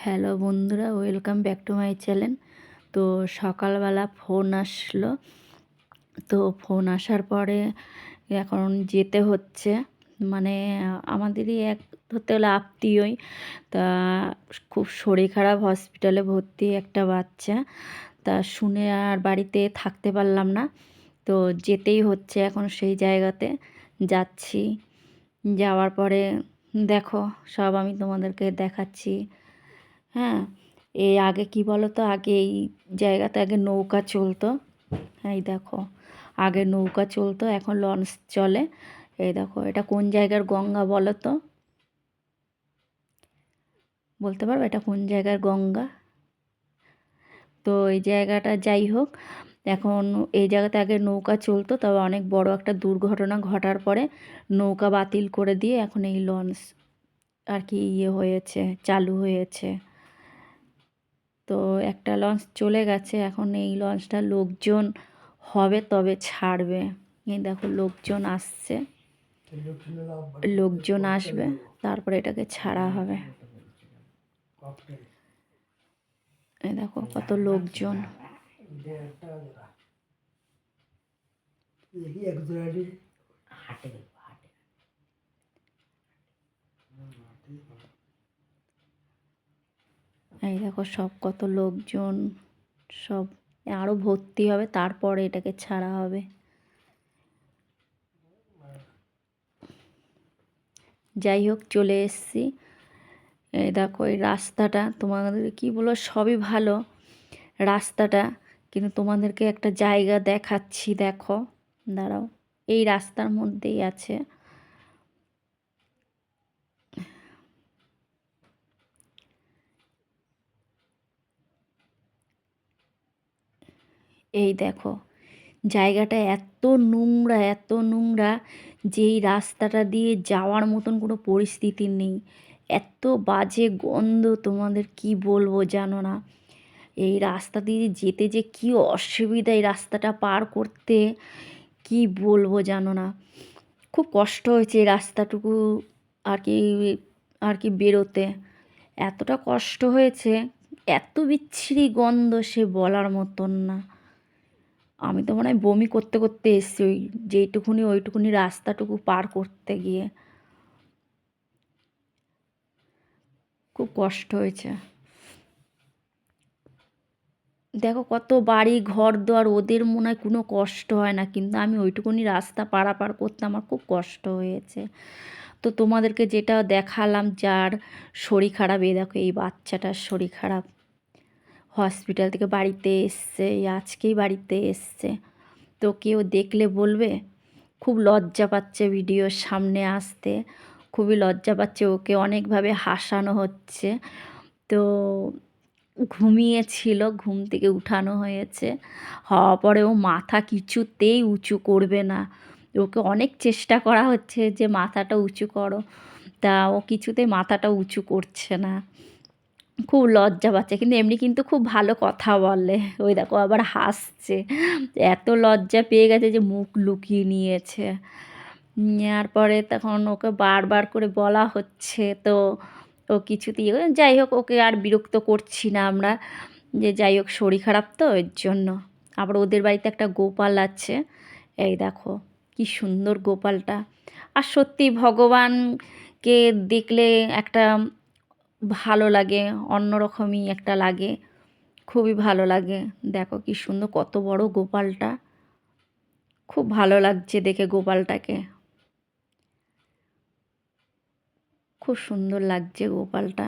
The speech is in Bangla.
হ্যালো বন্ধুরা, welcome back to my channel. তো সকালবেলা ফোন আসলো। তো ফোন আসার পরে এখন যেতে হচ্ছে, মানে আমাদেরই এক ধরতে গেলে আত্মীয়ই। তা খুব শরীর খারাপ, হসপিটালে ভর্তি একটা বাচ্চা। তা শুনে আর বাড়িতে থাকতে পারলাম না, তো যেতেই হচ্ছে। এখন সেই জায়গাতে যাচ্ছি। যাওয়ার পরে দেখো সব আমি তোমাদেরকে দেখাচ্ছি। হ্যাঁ, এই আগে কি বলো তো, আগে এই জায়গাতে আগে নৌকা চলতো। এই দেখো, আগে নৌকা চলতো, এখন লঞ্চ চলে। এই দেখো, এটা কোন জায়গার গঙ্গা বলো তো? বলতে পারবে এটা কোন জায়গার গঙ্গা? তো এই জায়গাটা যাই হোক, এখন এই জায়গাতে আগে নৌকা চলতো, তবে অনেক বড় একটা দুর্ঘটনা ঘটার পরে নৌকা বাতিল করে দিয়ে এখন এই লঞ্চ আর কি হয়েছে, চালু হয়েছে। তো একটা লঞ্চ চলে গেছে, এখন এই লঞ্চটা লোকজন হবে তবে ছাড়বে। এই দেখো লোকজন আসছে, লোকজন আসবে, তারপরে এটাকে ছাড়া হবে। এই দেখো কত লোকজন। এই দেখো সব কত লোকজন, সব আরও ভর্তি হবে, তারপরে এটাকে ছাড়া হবে। যাই হোক, চলে এসেছি। এই দেখো এই রাস্তাটা, তোমাদের কি বলো, সবই ভালো রাস্তাটা, কিন্তু তোমাদেরকে একটা জায়গা দেখাচ্ছি, দেখো দাঁড়াও। এই রাস্তার মধ্যেই আছে। এই দেখো জায়গাটা এত নোংরা, এত নোংরা যে এই রাস্তাটা দিয়ে যাওয়ার মতন কোনো পরিস্থিতি নেই। এত বাজে গন্ধ, তোমাদের কি বলবো জানো না। এই রাস্তা দিয়ে যেতে যে কি অসুবিধা, এই রাস্তাটা পার করতে কি বলবো জানো না। খুব কষ্ট হয়েছে এই রাস্তাটুকু আর কি, আর কি বেরোতে এতটা কষ্ট হয়েছে। এত বিচ্ছিরি গন্ধ সে বলার মতন না। আমি তো মনে হয় বমি করতে করতে এসেছি ওই যেইটুকুনি ওইটুকুনি রাস্তাটুকু পার করতে গিয়ে। খুব কষ্ট হয়েছে। দেখো কত বাড়ি ঘর দোয়ার, ওদের মনে হয় কোনো কষ্ট হয় না, কিন্তু আমি ওইটুকুনি রাস্তা পারাপার করতে আমার খুব কষ্ট হয়েছে। তো তোমাদেরকে যেটা দেখালাম, যার শরীর খারাপ, এই দেখো এই বাচ্চাটার শরীর খারাপ, হসপিটাল থেকে বাড়িতে এসছে, এই আজকেই বাড়িতে এসছে। তো কেউ দেখলে বলবে, খুব লজ্জা পাচ্ছে ভিডিওর সামনে আসতে, খুবই লজ্জা পাচ্ছে, ওকে অনেকভাবে হাসানো হচ্ছে। তো ঘুমিয়েছিল, ঘুম থেকে উঠানো হয়েছে, হওয়ার পরে ও মাথা কিছুতেই উঁচু করবে না। ওকে অনেক চেষ্টা করা হচ্ছে যে মাথাটা উঁচু করো, তা ও কিছুতেই মাথাটা উঁচু করছে না। খুব লজ্জা পাচ্ছে, কিন্তু এমনি কিন্তু খুব ভালো কথা বলে। ওই দেখো আবার হাসছে, এত লজ্জা পেয়ে গেছে যে মুখ লুকিয়ে নিয়েছে। নেওয়ার পরে তখন ওকে বারবার করে বলা হচ্ছে, তো ও কিছুতেই, যাই হোক ওকে আর বিরক্ত করছি না আমরা, যে যাই হোক শরীর খারাপ তো এর জন্য। আবার ওদের বাড়িতে একটা গোপাল আছে, এই দেখো কি সুন্দর গোপালটা। আর সত্যি ভগবানকে দেখলে একটা ভালো লাগে, অন্যরকমই একটা লাগে, খুবই ভালো লাগে। দেখো কি সুন্দর, কত বড় গোপালটা, খুব ভালো লাগছে দেখে গোপালটাকে, খুব সুন্দর লাগছে গোপালটা।